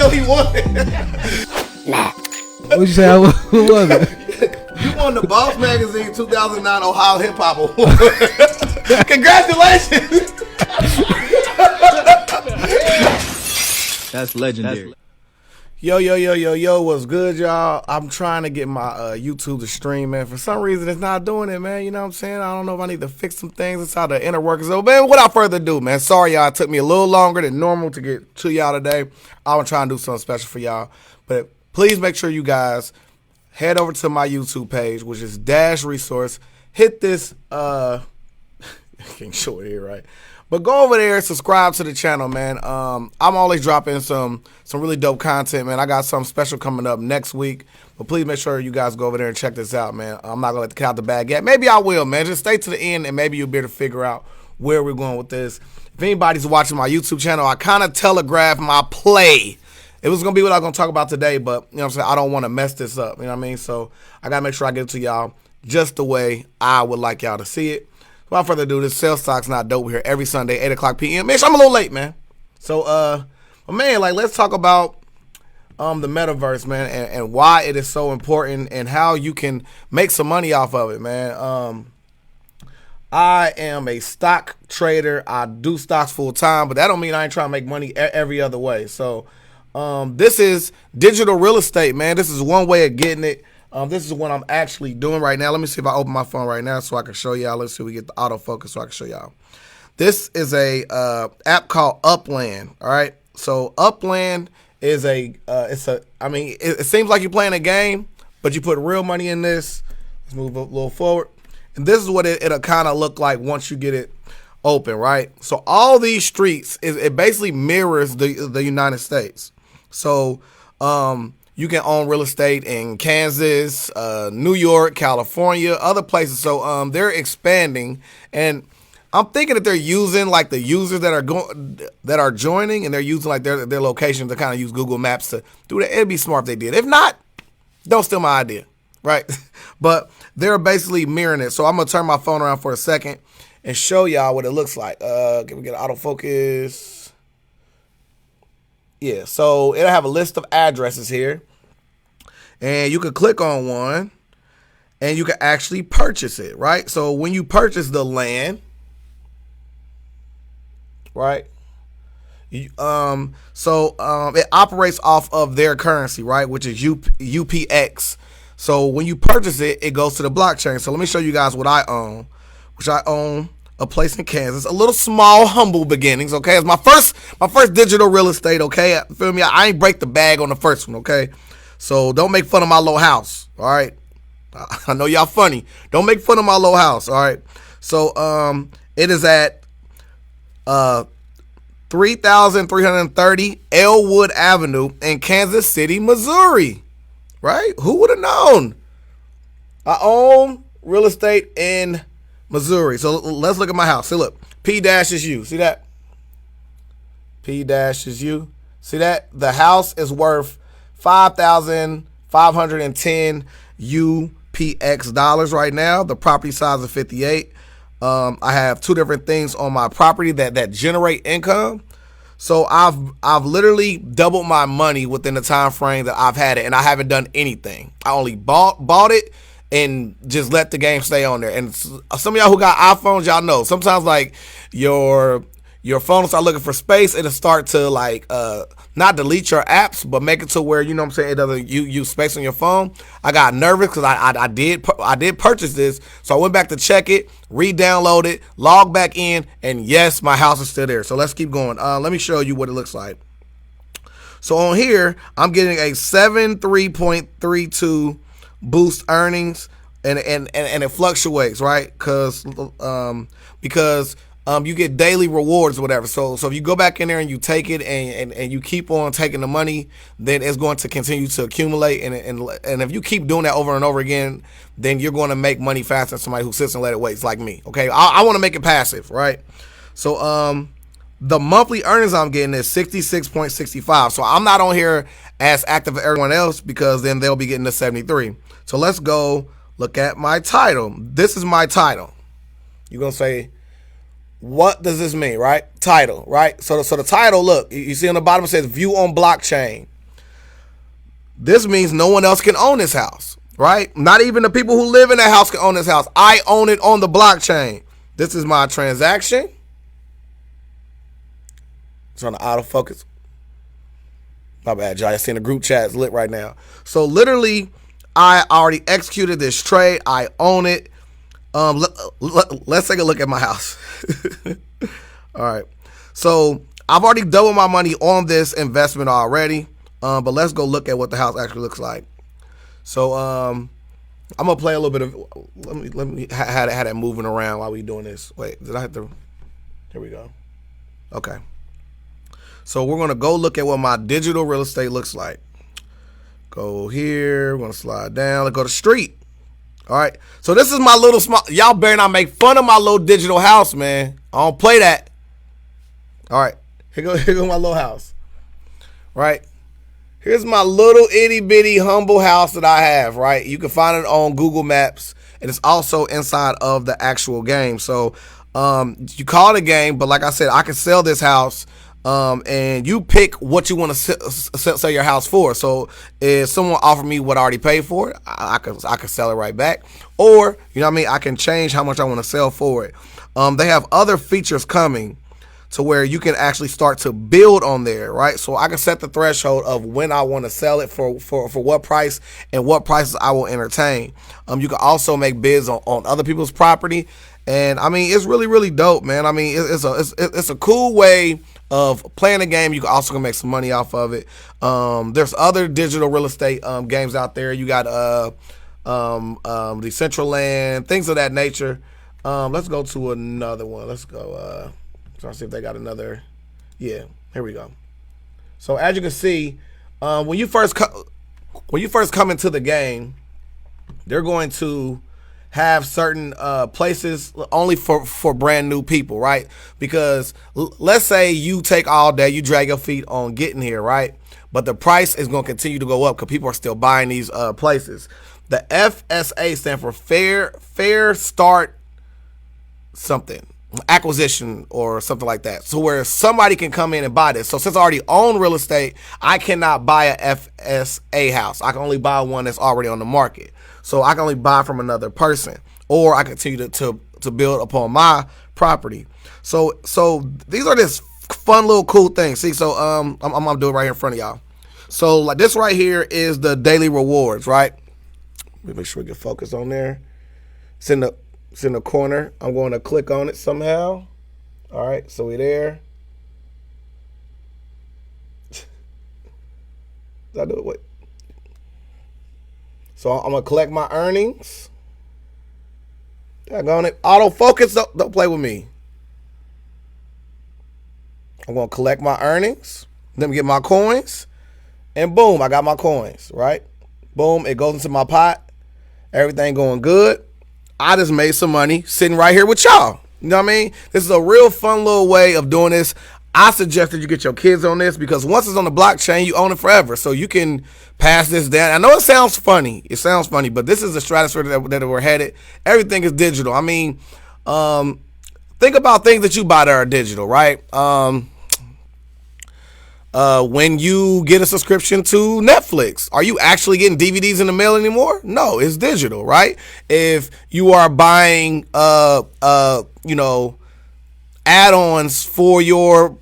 know he won it. What'd you say? Who was it? You won the Boss Magazine 2009 Ohio Hip Hop Award. Congratulations. That's legendary. Yo, what's good, y'all? I'm trying to get my YouTube to stream, man. For some reason, it's not doing it, man. You know what I'm saying? I don't know if I need to fix some things. It's how the inner workings. So, man, without further ado, man, sorry, y'all. It took me a little longer than normal to get to y'all today. I was trying to do something special for y'all. But please make sure you guys head over to my YouTube page, which is Dash Resource. Hit this, I can't show it here, right? But go over there, subscribe to the channel, man. I'm always dropping some really dope content, man. I got something special coming up next week. But please make sure you guys go over there and check this out, man. I'm not going to let the cat out the bag yet. Maybe I will, man. Just stay to the end, and maybe you'll be able to figure out where we're going with this. If anybody's watching my YouTube channel, I kind of telegraphed my play. It was going to be what I was going to talk about today, but, you know what I'm saying, I don't want to mess this up, you know what I mean? So I got to make sure I get it to y'all just the way I would like y'all to see it. Without further ado, this Sales Talk's Not Dope here every Sunday, 8 o'clock p.m. Man, I'm a little late, man. So, man, like, let's talk about the metaverse, man, and why it is so important and how you can make some money off of it, man. I am a stock trader. I do stocks full time, but that don't mean I ain't trying to make money every other way. So, this is digital real estate, man. This is one way of getting it. This is what I'm actually doing right now. Let me see if I open my phone right now so I can show y'all. Let's see if we get the autofocus so I can show y'all. This is a app called Upland. All right. So Upland is it seems like you're playing a game, but you put real money in this. Let's move a little forward. And this is what it'll kind of look like once you get it open, right? So all these streets, it basically mirrors the United States. So, you can own real estate in Kansas, New York, California, other places. So they're expanding, and I'm thinking that they're using like the users that are joining, and they're using like their location to kind of use Google Maps to do that. It'd be smart if they did. If not, don't steal my idea, right? But they're basically mirroring it. So I'm gonna turn my phone around for a second and show y'all what it looks like. Can we get autofocus? Yeah, so it'll have a list of addresses here. And you could click on one and you can actually purchase it, right? So when you purchase the land, right? It operates off of their currency, right? Which is UPX. So when you purchase it, it goes to the blockchain. So let me show you guys what I own, which I own a place in Kansas, a little small, humble beginnings, okay? It's my first digital real estate, okay? Feel me? I ain't break the bag on the first one, okay? So don't make fun of my little house, all right? I know y'all funny. Don't make fun of my little house, all right? So it is at 3330 Elwood Avenue in Kansas City, Missouri, right? Who would have known? I own real estate in Missouri. So let's look at my house. See, look, P dash is you. See that? P dash is you. See that? The house is worth 5,510 UPX dollars right now. The property size is 58. I have two different things on my property that generate income. So I've literally doubled my money within the time frame that I've had it, and I haven't done anything. I only bought it and just let the game stay on there. And some of y'all who got iPhones, y'all know sometimes like your phone will start looking for space. It'll start to like not delete your apps, but make it to where, you know what I'm saying, it doesn't use space on your phone. I got nervous because I did purchase this, so I went back to check it, re-download it, log back in, and yes, my house is still there. So let's keep going. Let me show you what it looks like. So on here, I'm getting a 73.32 boost earnings, and it fluctuates, right? Because you get daily rewards or whatever. So if you go back in there and you take it and you keep on taking the money, then it's going to continue to accumulate. And if you keep doing that over and over again, then you're going to make money faster than somebody who sits and let it wait, like me. Okay, I want to make it passive, right? So the monthly earnings I'm getting is 66.65. So I'm not on here as active as everyone else because then they'll be getting the 73. So let's go look at my title. This is my title. You're gonna say, what does this mean, right? Title, right? So the title, look, you see on the bottom it says view on blockchain. this means no one else can own this house, right? Not even the people who live in that house can own this house. I own it on the blockchain. This is my transaction. It's on the autofocus. My bad, y'all. I seen the group chat is lit right now. So literally, I already executed this trade. I own it. Let's take a look at my house. All right. So I've already doubled my money on this investment already. But let's go look at what the house actually looks like. So I'm gonna play a little bit of. Let me have that moving around while we doing this. Wait, did I have to? Here we go. Okay. So we're gonna go look at what my digital real estate looks like. Go here. We're gonna slide down. Let's go to street. All right. So this is my little small. Y'all better not make fun of my little digital house, man. I don't play that. All right. Here go my little house. Right. Here's my little itty bitty humble house that I have. Right. You can find it on Google Maps, and it's also inside of the actual game. So you call it a game, but like I said, I can sell this house. And you pick what you want to sell your house for. So if someone offered me what I already paid for it, I could sell it right back. Or, you know what I mean, I can change how much I want to sell for it. They have other features coming to where you can actually start to build on there, right? So I can set the threshold of when I want to sell it for what price and what prices I will entertain. You can also make bids on other people's property. And I mean, it's really, really dope, man. I mean, it's a cool way of playing a game. You can also make some money off of it. There's other digital real estate games out there. You got Decentraland, things of that nature. Let's go to another one. Let's go. Try to see if they got another. Yeah, here we go. So as you can see, when you first come into the game, they're going to have certain places only for brand new people, right? Because let's say you take all day, you drag your feet on getting here, right? But the price is going to continue to go up because people are still buying these places. The FSA stand for Fair Start something, acquisition or something like that. So where somebody can come in and buy this. So since I already own real estate, I cannot buy a FSA house. I can only buy one that's already on the market. So I can only buy from another person, or I continue to build upon my property. So these are just fun little cool things. See, so I'm gonna do it right here in front of y'all. So like this right here is the daily rewards, right? Let me make sure we get focused on there. It's in the corner. I'm going to click on it somehow. All right, so we there. Did I do it? Wait. So I'm gonna collect my earnings. Daggone it. Autofocus, don't play with me. I'm gonna collect my earnings. Let me get my coins. And boom, I got my coins, right? Boom, it goes into my pot. Everything going good. I just made some money sitting right here with y'all. You know what I mean? This is a real fun little way of doing this. I suggest that you get your kids on this because once it's on the blockchain, you own it forever. So you can pass this down. I know it sounds funny. But this is the stratosphere that we're headed. Everything is digital. I mean, think about things that you buy that are digital, right? When you get a subscription to Netflix, are you actually getting DVDs in the mail anymore? No, it's digital, right? If you are buying, add-ons for your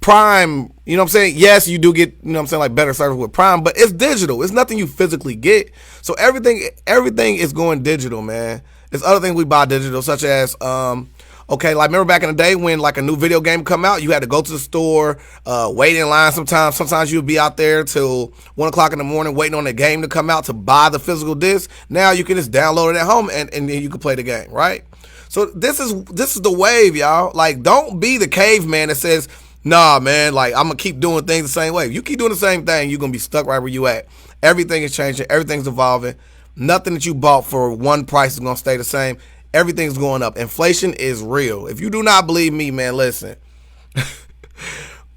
Prime, you know what I'm saying? Yes, you do get, you know what I'm saying, like better service with Prime, but it's digital. It's nothing you physically get. So everything is going digital, man. There's other things we buy digital, such as, okay, like remember back in the day when like a new video game come out, you had to go to the store, wait in line sometimes. Sometimes you'd be out there till 1 o'clock in the morning waiting on the game to come out to buy the physical disc. Now you can just download it at home and then you can play the game, right? So this is the wave, y'all. Like, don't be the caveman that says, nah, man, like I'm gonna keep doing things the same way. If you keep doing the same thing, you're gonna be stuck right where you at. Everything is changing, everything's evolving. Nothing that you bought for one price is gonna stay the same. Everything's going up. Inflation is real. If you do not believe me, man, listen.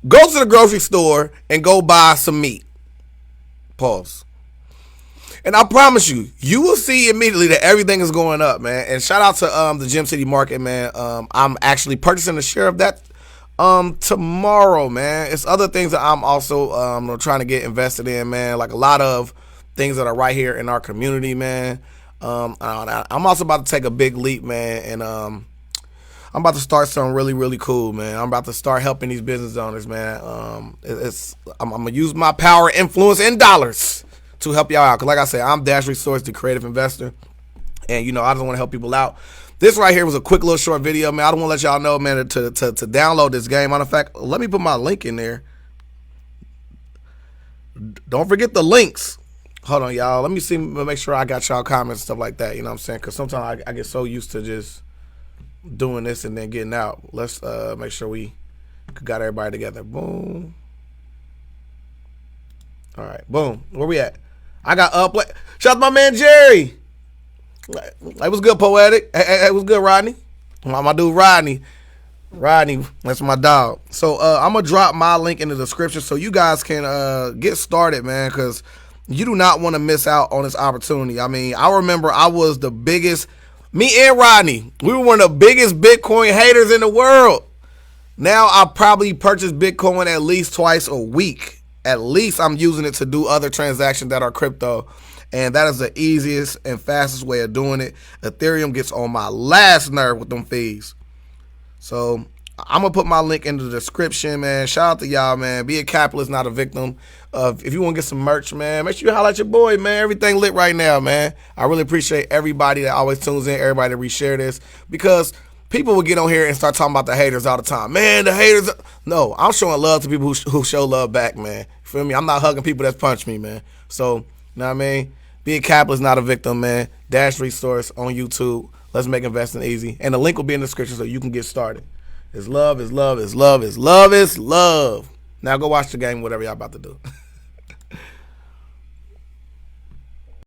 Go to the grocery store and go buy some meat. Pause. And I promise you, you will see immediately that everything is going up, man. And shout out to the Gym City Market, man. I'm actually purchasing a share of that Tomorrow, man, it's other things that I'm also trying to get invested in, man. Like a lot of things that are right here in our community, man. I'm also about to take a big leap, man, and I'm about to start something really, really cool, man. I'm about to start helping these business owners, man. I'm gonna use my power, influence, and dollars to help y'all out. Cause like I said, I'm Dash Resource, the creative investor, and I just want to help people out. This right here was a quick little short video, man. I don't want to let y'all know, man, to download this game. Matter of fact, let me put my link in there. Don't forget the links. Hold on, y'all. Let me see, make sure I got y'all comments and stuff like that. You know what I'm saying? Because sometimes I get so used to just doing this and then getting out. Let's make sure we got everybody together. Boom. All right, boom. Where we at? I got Upland. Shout out to my man Jerry. It was good, Poetic. It was good, Rodney. My dude Rodney, that's my dog. So I'm gonna drop my link in the description so you guys can get started, man, because you do not want to miss out on this opportunity. I mean, I remember I was the biggest, me and Rodney, we were one of the biggest Bitcoin haters in the world. Now I probably purchase Bitcoin at least twice a week. At least I'm using it to do other transactions that are crypto. And that is the easiest and fastest way of doing it. Ethereum gets on my last nerve with them fees. So I'm going to put my link in the description, man. Shout out to y'all, man. Be a capitalist, not a victim. If you want to get some merch, man, make sure you holler at your boy, man. Everything lit right now, man. I really appreciate everybody that always tunes in, everybody that reshare this. Because people will get on here and start talking about the haters all the time. Man, the haters. No, I'm showing love to people who show love back, man. You feel me? I'm not hugging people that punch me, man. So, you know what I mean? Be a capitalist, not a victim, man. Dash Resource on YouTube. Let's make investing easy. And the link will be in the description so you can get started. It's love, it's love, it's love, it's love, it's love. Now go watch the game, whatever y'all about to do.